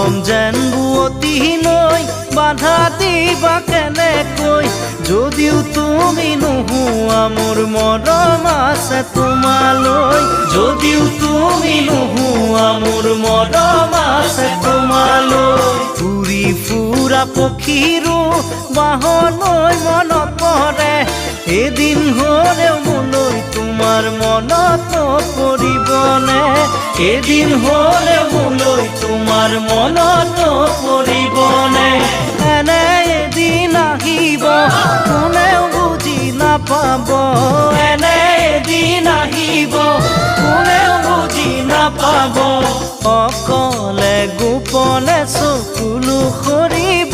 মৰম যেন বুৱতী নৈ বাধা দিবা কেনেকৈ যদিও তুমি নোহোৱা মোৰ মৰম আছে তোমালৈ যদিও তুমি নোহোৱা মোৰ মৰম আছে তোমালৈ উৰি ফুৰা পক্ষীৰো বাহলৈ মনত পৰে এদিন হ'লেও মোলৈ তোমাৰ মনত পৰিবনে এদিন হ'লেও মোলৈ তোমাৰ মনত পৰিবনে এনে এদিন আহিব কোনেও বুজি নাপাব এনে এদিন আহিব কোনেও বুজি নাপাব অকলে গোপনে চকুলো সৰিব